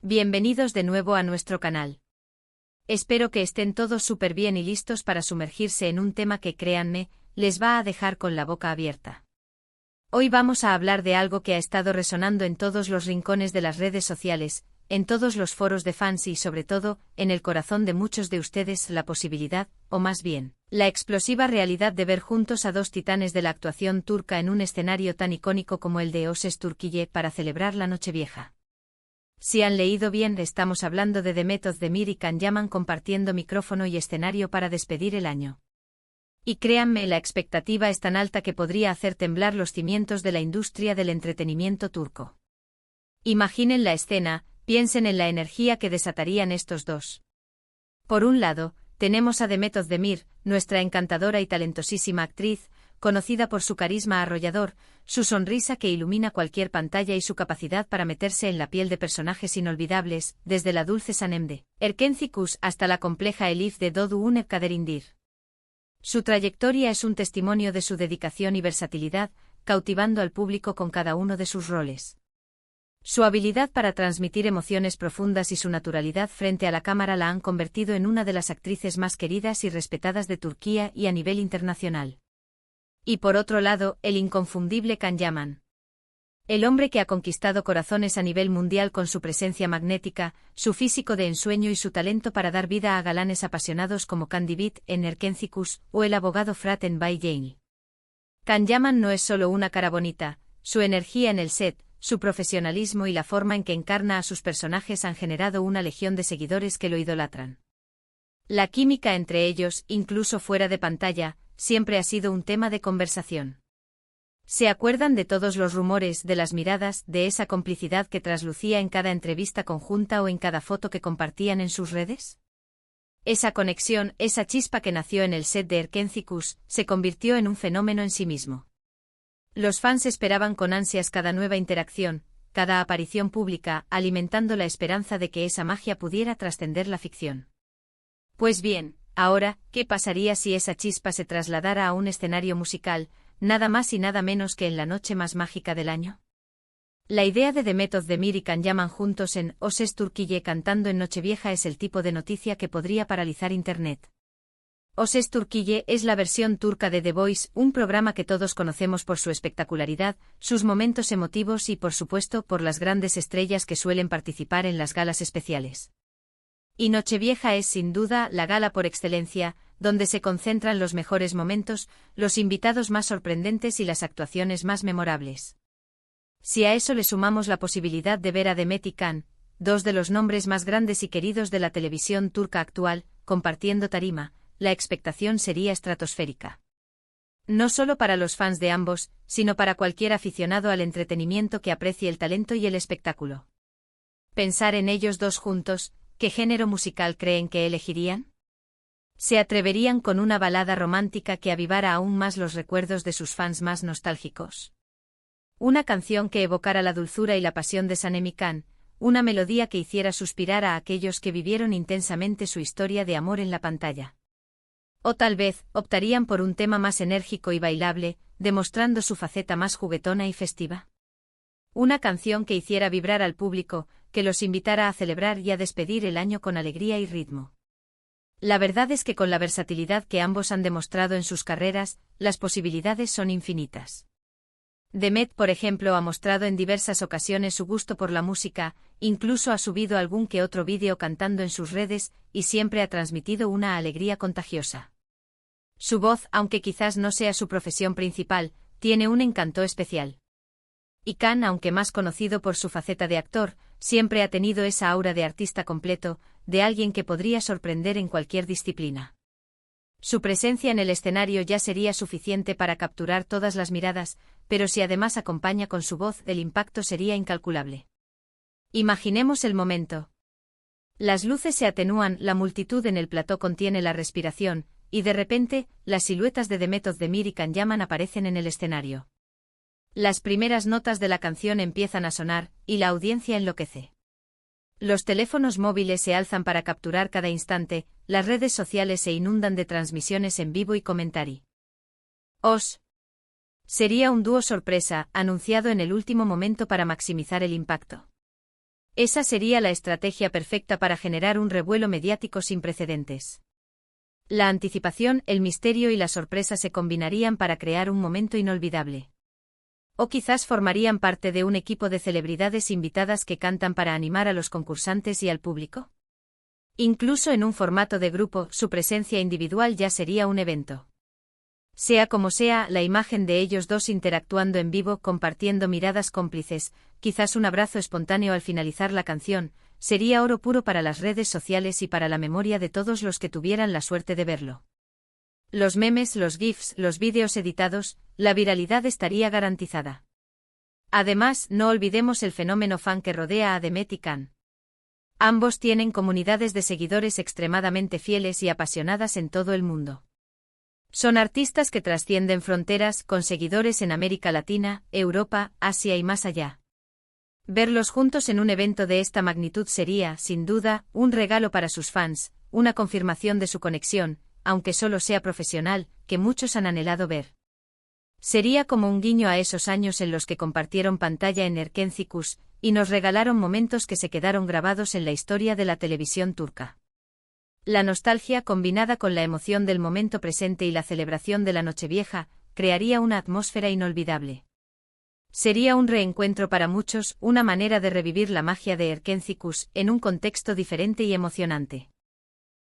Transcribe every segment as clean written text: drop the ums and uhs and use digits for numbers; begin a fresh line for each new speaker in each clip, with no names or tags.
Bienvenidos de nuevo a nuestro canal. Espero que estén todos súper bien y listos para sumergirse en un tema que, créanme, les va a dejar con la boca abierta. Hoy vamos a hablar de algo que ha estado resonando en todos los rincones de las redes sociales, en todos los foros de fans y sobre todo, en el corazón de muchos de ustedes, la posibilidad, o más bien, la explosiva realidad de ver juntos a dos titanes de la actuación turca en un escenario tan icónico como el de Ses Türkiye para celebrar la Nochevieja. Si han leído bien, estamos hablando de Demet Özdemir y Can Yaman compartiendo micrófono y escenario para despedir el año. Y créanme, la expectativa es tan alta que podría hacer temblar los cimientos de la industria del entretenimiento turco. Imaginen la escena, piensen en la energía que desatarían estos dos. Por un lado, tenemos a Demet Özdemir, nuestra encantadora y talentosísima actriz, conocida por su carisma arrollador, su sonrisa que ilumina cualquier pantalla y su capacidad para meterse en la piel de personajes inolvidables, desde la dulce Sanem de Erkenci Kuş hasta la compleja Elif de Doğu Une Kaderindir. Su trayectoria es un testimonio de su dedicación y versatilidad, cautivando al público con cada uno de sus roles. Su habilidad para transmitir emociones profundas y su naturalidad frente a la cámara la han convertido en una de las actrices más queridas y respetadas de Turquía y a nivel internacional. Y por otro lado, el inconfundible Can Yaman. El hombre que ha conquistado corazones a nivel mundial con su presencia magnética, su físico de ensueño y su talento para dar vida a galanes apasionados como Can Divit en Erkenci Kuş o el abogado Fırat en Bay Jail. Can Yaman no es solo una cara bonita, su energía en el set, su profesionalismo y la forma en que encarna a sus personajes han generado una legión de seguidores que lo idolatran. La química entre ellos, incluso fuera de pantalla, siempre ha sido un tema de conversación. ¿Se acuerdan de todos los rumores, de las miradas, de esa complicidad que traslucía en cada entrevista conjunta o en cada foto que compartían en sus redes? Esa conexión, esa chispa que nació en el set de Erkenci Kuş, se convirtió en un fenómeno en sí mismo. Los fans esperaban con ansias cada nueva interacción, cada aparición pública, alimentando la esperanza de que esa magia pudiera trascender la ficción. Pues bien, ahora, ¿qué pasaría si esa chispa se trasladara a un escenario musical, nada más y nada menos que en la noche más mágica del año? La idea de Demet Özdemir y Can Yaman juntos en Ses Türkiye cantando en Nochevieja es el tipo de noticia que podría paralizar Internet. Ses Türkiye es la versión turca de The Voice, un programa que todos conocemos por su espectacularidad, sus momentos emotivos y por supuesto por las grandes estrellas que suelen participar en las galas especiales. Y Nochevieja es sin duda la gala por excelencia, donde se concentran los mejores momentos, los invitados más sorprendentes y las actuaciones más memorables. Si a eso le sumamos la posibilidad de ver a Demet y Can, dos de los nombres más grandes y queridos de la televisión turca actual, compartiendo tarima, la expectación sería estratosférica. No solo para los fans de ambos, sino para cualquier aficionado al entretenimiento que aprecie el talento y el espectáculo. Pensar en ellos dos juntos, ¿qué género musical creen que elegirían? ¿Se atreverían con una balada romántica que avivara aún más los recuerdos de sus fans más nostálgicos? Una canción que evocara la dulzura y la pasión de Sanem y Can, una melodía que hiciera suspirar a aquellos que vivieron intensamente su historia de amor en la pantalla. O tal vez, optarían por un tema más enérgico y bailable, demostrando su faceta más juguetona y festiva. Una canción que hiciera vibrar al público, que los invitara a celebrar y a despedir el año con alegría y ritmo. La verdad es que con la versatilidad que ambos han demostrado en sus carreras, las posibilidades son infinitas. Demet, por ejemplo, ha mostrado en diversas ocasiones su gusto por la música, incluso ha subido algún que otro vídeo cantando en sus redes, y siempre ha transmitido una alegría contagiosa. Su voz, aunque quizás no sea su profesión principal, tiene un encanto especial. Y Can, aunque más conocido por su faceta de actor, siempre ha tenido esa aura de artista completo, de alguien que podría sorprender en cualquier disciplina. Su presencia en el escenario ya sería suficiente para capturar todas las miradas, pero si además acompaña con su voz, el impacto sería incalculable. Imaginemos el momento. Las luces se atenúan, la multitud en el plató contiene la respiración, y de repente, las siluetas de Demet Özdemir y Can Yaman aparecen en el escenario. Las primeras notas de la canción empiezan a sonar, y la audiencia enloquece. Los teléfonos móviles se alzan para capturar cada instante, las redes sociales se inundan de transmisiones en vivo y comentarios. Sería un dúo sorpresa, anunciado en el último momento para maximizar el impacto. Esa sería la estrategia perfecta para generar un revuelo mediático sin precedentes. La anticipación, el misterio y la sorpresa se combinarían para crear un momento inolvidable. O quizás formarían parte de un equipo de celebridades invitadas que cantan para animar a los concursantes y al público. Incluso en un formato de grupo, su presencia individual ya sería un evento. Sea como sea, la imagen de ellos dos interactuando en vivo, compartiendo miradas cómplices, quizás un abrazo espontáneo al finalizar la canción, sería oro puro para las redes sociales y para la memoria de todos los que tuvieran la suerte de verlo. Los memes, los GIFs, los vídeos editados, la viralidad estaría garantizada. Además, no olvidemos el fenómeno fan que rodea a Demet y Can. Ambos tienen comunidades de seguidores extremadamente fieles y apasionadas en todo el mundo. Son artistas que trascienden fronteras, con seguidores en América Latina, Europa, Asia y más allá. Verlos juntos en un evento de esta magnitud sería, sin duda, un regalo para sus fans, una confirmación de su conexión, aunque solo sea profesional, que muchos han anhelado ver. Sería como un guiño a esos años en los que compartieron pantalla en Erkencikus, y nos regalaron momentos que se quedaron grabados en la historia de la televisión turca. La nostalgia, combinada con la emoción del momento presente y la celebración de la Nochevieja, crearía una atmósfera inolvidable. Sería un reencuentro para muchos, una manera de revivir la magia de Erkencikus en un contexto diferente y emocionante.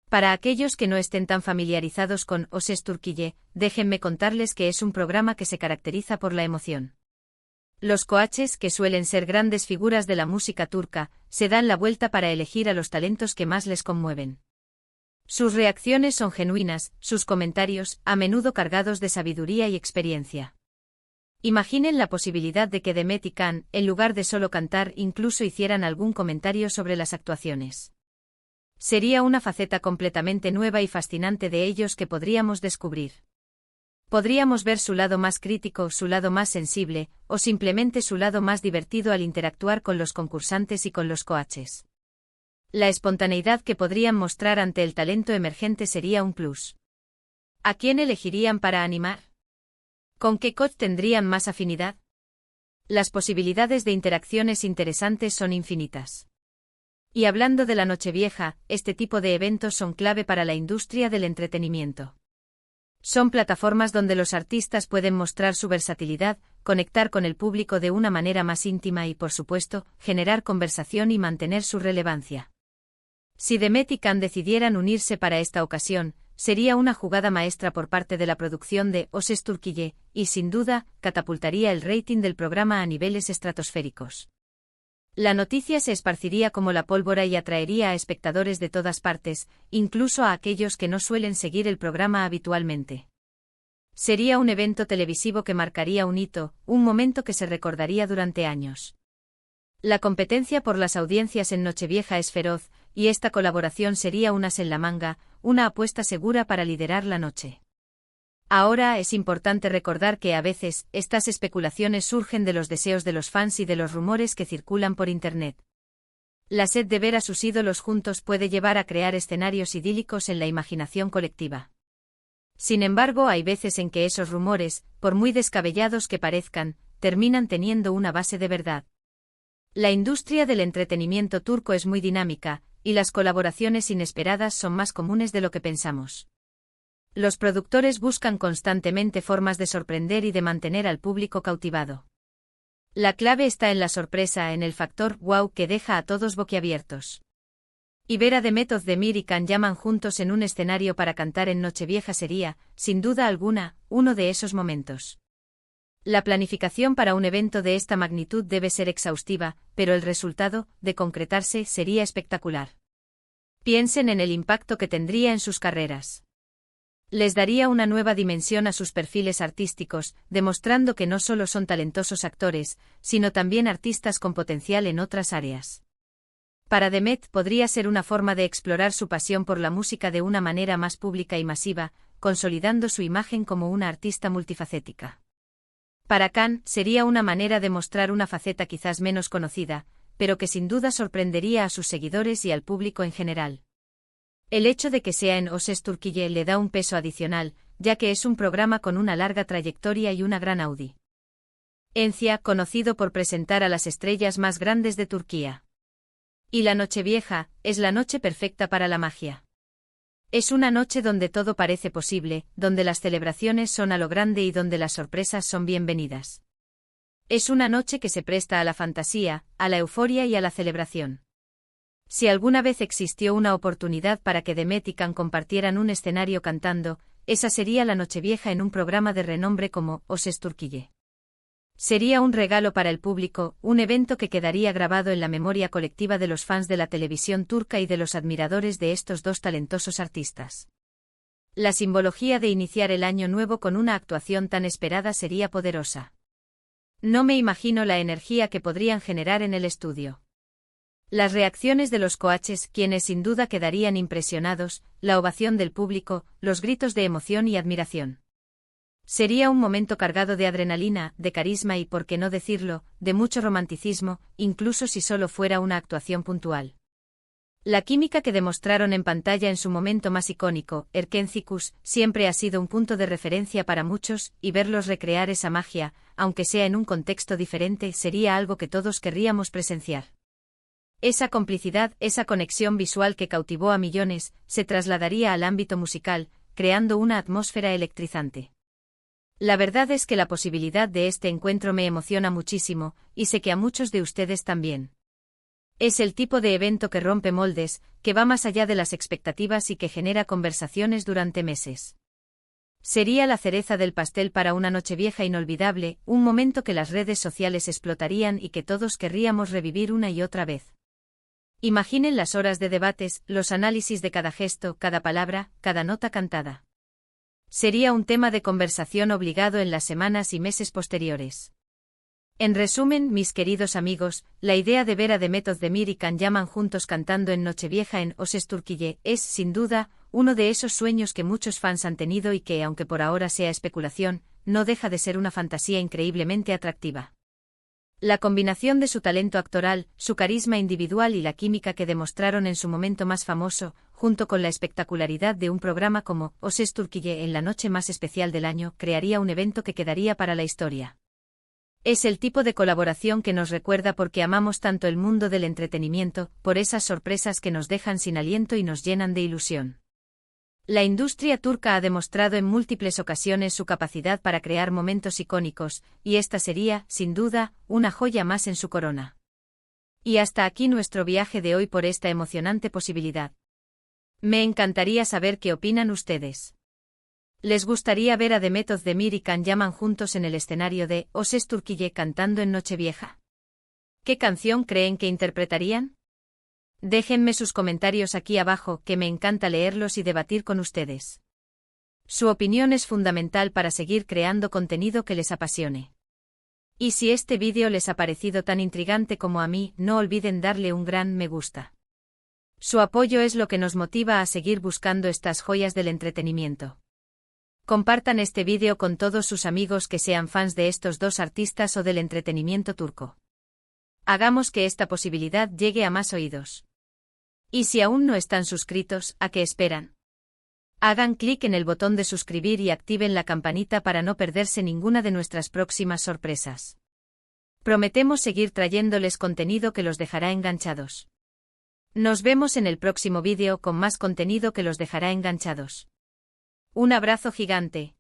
Para aquellos que no estén tan familiarizados con O Ses Türkiye, déjenme contarles que es un programa que se caracteriza por la emoción. Los coaches, que suelen ser grandes figuras de la música turca, se dan la vuelta para elegir a los talentos que más les conmueven. Sus reacciones son genuinas, sus comentarios, a menudo cargados de sabiduría y experiencia. Imaginen la posibilidad de que Demet y Can, en lugar de solo cantar, incluso hicieran algún comentario sobre las actuaciones. Sería una faceta completamente nueva y fascinante de ellos que podríamos descubrir. Podríamos ver su lado más crítico, su lado más sensible, o simplemente su lado más divertido al interactuar con los concursantes y con los coaches. La espontaneidad que podrían mostrar ante el talento emergente sería un plus. ¿A quién elegirían para animar? ¿Con qué coach tendrían más afinidad? Las posibilidades de interacciones interesantes son infinitas. Y hablando de la Nochevieja, este tipo de eventos son clave para la industria del entretenimiento. Son plataformas donde los artistas pueden mostrar su versatilidad, conectar con el público de una manera más íntima y, por supuesto, generar conversación y mantener su relevancia. Si Demet y Can decidieran unirse para esta ocasión, sería una jugada maestra por parte de la producción de O Ses Türkiye, y sin duda, catapultaría el rating del programa a niveles estratosféricos. La noticia se esparciría como la pólvora y atraería a espectadores de todas partes, incluso a aquellos que no suelen seguir el programa habitualmente. Sería un evento televisivo que marcaría un hito, un momento que se recordaría durante años. La competencia por las audiencias en Nochevieja es feroz, y esta colaboración sería un as en la manga, una apuesta segura para liderar la noche. Ahora es importante recordar que a veces, estas especulaciones surgen de los deseos de los fans y de los rumores que circulan por Internet. La sed de ver a sus ídolos juntos puede llevar a crear escenarios idílicos en la imaginación colectiva. Sin embargo, hay veces en que esos rumores, por muy descabellados que parezcan, terminan teniendo una base de verdad. La industria del entretenimiento turco es muy dinámica, y las colaboraciones inesperadas son más comunes de lo que pensamos. Los productores buscan constantemente formas de sorprender y de mantener al público cautivado. La clave está en la sorpresa, en el factor wow que deja a todos boquiabiertos. Y ver a Demet Özdemir y Can Yaman juntos en un escenario para cantar en Nochevieja sería, sin duda alguna, uno de esos momentos. La planificación para un evento de esta magnitud debe ser exhaustiva, pero el resultado, de concretarse, sería espectacular. Piensen en el impacto que tendría en sus carreras. Les daría una nueva dimensión a sus perfiles artísticos, demostrando que no solo son talentosos actores, sino también artistas con potencial en otras áreas. Para Demet podría ser una forma de explorar su pasión por la música de una manera más pública y masiva, consolidando su imagen como una artista multifacética. Para Can sería una manera de mostrar una faceta quizás menos conocida, pero que sin duda sorprendería a sus seguidores y al público en general. El hecho de que sea en O Ses Türkiye le da un peso adicional, ya que es un programa con una larga trayectoria y una gran audiencia, conocido por presentar a las estrellas más grandes de Turquía. Y la Nochevieja es la noche perfecta para la magia. Es una noche donde todo parece posible, donde las celebraciones son a lo grande y donde las sorpresas son bienvenidas. Es una noche que se presta a la fantasía, a la euforia y a la celebración. Si alguna vez existió una oportunidad para que Demet y Can compartieran un escenario cantando, esa sería la Nochevieja en un programa de renombre como O Ses Türkiye. Sería un regalo para el público, un evento que quedaría grabado en la memoria colectiva de los fans de la televisión turca y de los admiradores de estos dos talentosos artistas. La simbología de iniciar el año nuevo con una actuación tan esperada sería poderosa. No me imagino la energía que podrían generar en el estudio. Las reacciones de los coaches, quienes sin duda quedarían impresionados, la ovación del público, los gritos de emoción y admiración. Sería un momento cargado de adrenalina, de carisma y, por qué no decirlo, de mucho romanticismo, incluso si solo fuera una actuación puntual. La química que demostraron en pantalla en su momento más icónico, Erkencikus, siempre ha sido un punto de referencia para muchos, y verlos recrear esa magia, aunque sea en un contexto diferente, sería algo que todos querríamos presenciar. Esa complicidad, esa conexión visual que cautivó a millones, se trasladaría al ámbito musical, creando una atmósfera electrizante. La verdad es que la posibilidad de este encuentro me emociona muchísimo, y sé que a muchos de ustedes también. Es el tipo de evento que rompe moldes, que va más allá de las expectativas y que genera conversaciones durante meses. Sería la cereza del pastel para una Nochevieja inolvidable, un momento que las redes sociales explotarían y que todos querríamos revivir una y otra vez. Imaginen las horas de debates, los análisis de cada gesto, cada palabra, cada nota cantada. Sería un tema de conversación obligado en las semanas y meses posteriores. En resumen, mis queridos amigos, la idea de ver a Demet Özdemir y Can Yaman juntos cantando en Nochevieja en O Ses Türkiye es, sin duda, uno de esos sueños que muchos fans han tenido y que, aunque por ahora sea especulación, no deja de ser una fantasía increíblemente atractiva. La combinación de su talento actoral, su carisma individual y la química que demostraron en su momento más famoso, junto con la espectacularidad de un programa como O Ses Türkiye en la noche más especial del año, crearía un evento que quedaría para la historia. Es el tipo de colaboración que nos recuerda porque amamos tanto el mundo del entretenimiento, por esas sorpresas que nos dejan sin aliento y nos llenan de ilusión. La industria turca ha demostrado en múltiples ocasiones su capacidad para crear momentos icónicos, y esta sería, sin duda, una joya más en su corona. Y hasta aquí nuestro viaje de hoy por esta emocionante posibilidad. Me encantaría saber qué opinan ustedes. ¿Les gustaría ver a Demet Özdemir y Can Yaman juntos en el escenario de O Ses Türkiye cantando en Nochevieja? ¿Qué canción creen que interpretarían? Déjenme sus comentarios aquí abajo, que me encanta leerlos y debatir con ustedes. Su opinión es fundamental para seguir creando contenido que les apasione. Y si este vídeo les ha parecido tan intrigante como a mí, no olviden darle un gran me gusta. Su apoyo es lo que nos motiva a seguir buscando estas joyas del entretenimiento. Compartan este vídeo con todos sus amigos que sean fans de estos dos artistas o del entretenimiento turco. Hagamos que esta posibilidad llegue a más oídos. Y si aún no están suscritos, ¿a qué esperan? Hagan clic en el botón de suscribir y activen la campanita para no perderse ninguna de nuestras próximas sorpresas. Prometemos seguir trayéndoles contenido que los dejará enganchados. Nos vemos en el próximo vídeo con más contenido que los dejará enganchados. Un abrazo gigante.